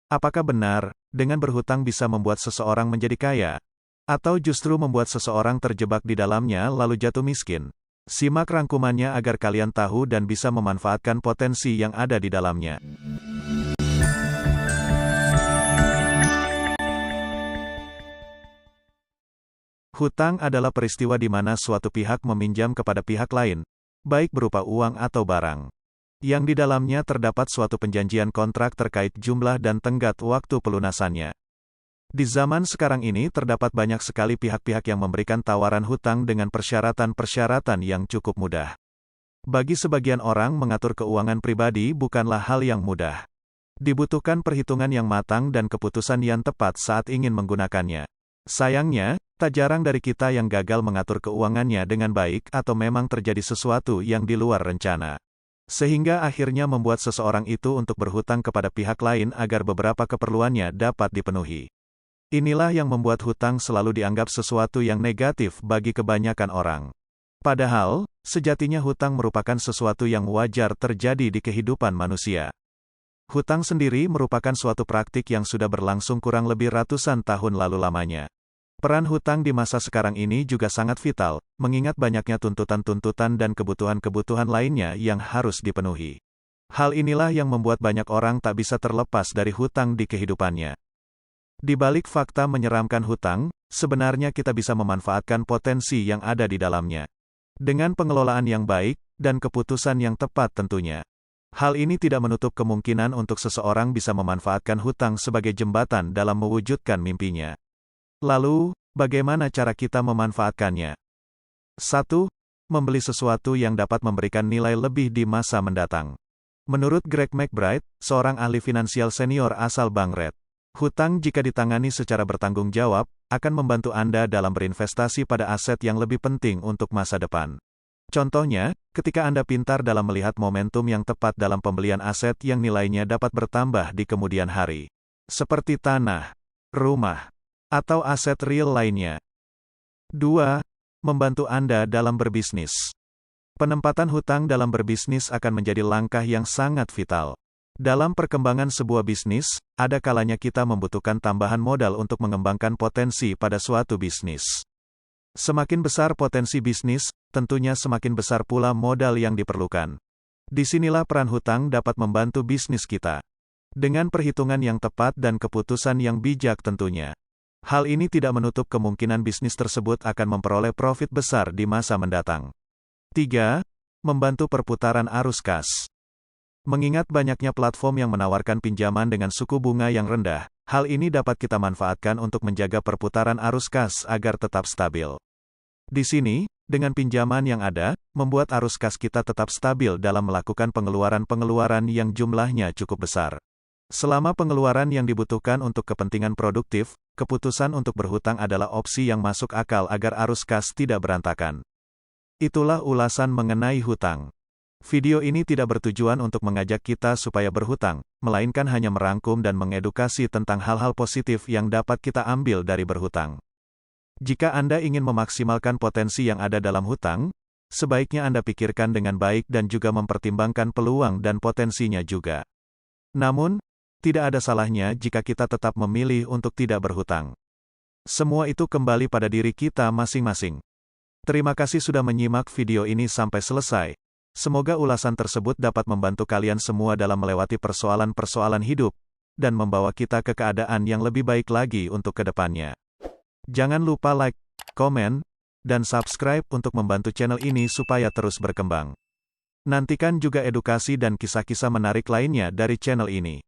Apakah benar, dengan berhutang bisa membuat seseorang menjadi kaya? Atau justru membuat seseorang terjebak di dalamnya lalu jatuh miskin? Simak rangkumannya agar kalian tahu dan bisa memanfaatkan potensi yang ada di dalamnya. Hutang adalah peristiwa di mana suatu pihak meminjam kepada pihak lain, baik berupa uang atau barang, yang di dalamnya terdapat suatu perjanjian kontrak terkait jumlah dan tenggat waktu pelunasannya. Di zaman sekarang ini terdapat banyak sekali pihak-pihak yang memberikan tawaran hutang dengan persyaratan-persyaratan yang cukup mudah. Bagi sebagian orang mengatur keuangan pribadi bukanlah hal yang mudah. Dibutuhkan perhitungan yang matang dan keputusan yang tepat saat ingin menggunakannya. Sayangnya, tak jarang dari kita yang gagal mengatur keuangannya dengan baik atau memang terjadi sesuatu yang di luar rencana. Sehingga akhirnya membuat seseorang itu untuk berhutang kepada pihak lain agar beberapa keperluannya dapat dipenuhi. Inilah yang membuat hutang selalu dianggap sesuatu yang negatif bagi kebanyakan orang. Padahal, sejatinya hutang merupakan sesuatu yang wajar terjadi di kehidupan manusia. Hutang sendiri merupakan suatu praktik yang sudah berlangsung kurang lebih ratusan tahun lalu lamanya. Peran hutang di masa sekarang ini juga sangat vital, mengingat banyaknya tuntutan-tuntutan dan kebutuhan-kebutuhan lainnya yang harus dipenuhi. Hal inilah yang membuat banyak orang tak bisa terlepas dari hutang di kehidupannya. Di balik fakta menyeramkan hutang, sebenarnya kita bisa memanfaatkan potensi yang ada di dalamnya. Dengan pengelolaan yang baik, dan keputusan yang tepat tentunya. Hal ini tidak menutup kemungkinan untuk seseorang bisa memanfaatkan hutang sebagai jembatan dalam mewujudkan mimpinya. Lalu, bagaimana cara kita memanfaatkannya? 1. Membeli sesuatu yang dapat memberikan nilai lebih di masa mendatang. Menurut Greg McBride, seorang ahli finansial senior asal Bank hutang jika ditangani secara bertanggung jawab, akan membantu Anda dalam berinvestasi pada aset yang lebih penting untuk masa depan. Contohnya, ketika Anda pintar dalam melihat momentum yang tepat dalam pembelian aset yang nilainya dapat bertambah di kemudian hari. Seperti tanah, rumah, atau aset real lainnya. 2. Membantu Anda dalam berbisnis. Penempatan hutang dalam berbisnis akan menjadi langkah yang sangat vital. Dalam perkembangan sebuah bisnis, ada kalanya kita membutuhkan tambahan modal untuk mengembangkan potensi pada suatu bisnis. Semakin besar potensi bisnis, tentunya semakin besar pula modal yang diperlukan. Disinilah peran hutang dapat membantu bisnis kita. Dengan perhitungan yang tepat dan keputusan yang bijak tentunya. Hal ini tidak menutup kemungkinan bisnis tersebut akan memperoleh profit besar di masa mendatang. 3. Membantu perputaran arus kas. Mengingat banyaknya platform yang menawarkan pinjaman dengan suku bunga yang rendah, hal ini dapat kita manfaatkan untuk menjaga perputaran arus kas agar tetap stabil. Di sini, dengan pinjaman yang ada, membuat arus kas kita tetap stabil dalam melakukan pengeluaran-pengeluaran yang jumlahnya cukup besar. Selama pengeluaran yang dibutuhkan untuk kepentingan produktif, keputusan untuk berhutang adalah opsi yang masuk akal agar arus kas tidak berantakan. Itulah ulasan mengenai hutang. Video ini tidak bertujuan untuk mengajak kita supaya berhutang, melainkan hanya merangkum dan mengedukasi tentang hal-hal positif yang dapat kita ambil dari berhutang. Jika Anda ingin memaksimalkan potensi yang ada dalam hutang, sebaiknya Anda pikirkan dengan baik dan juga mempertimbangkan peluang dan potensinya juga. Namun, tidak ada salahnya jika kita tetap memilih untuk tidak berhutang. Semua itu kembali pada diri kita masing-masing. Terima kasih sudah menyimak video ini sampai selesai. Semoga ulasan tersebut dapat membantu kalian semua dalam melewati persoalan-persoalan hidup, dan membawa kita ke keadaan yang lebih baik lagi untuk kedepannya. Jangan lupa like, komen, dan subscribe untuk membantu channel ini supaya terus berkembang. Nantikan juga edukasi dan kisah-kisah menarik lainnya dari channel ini.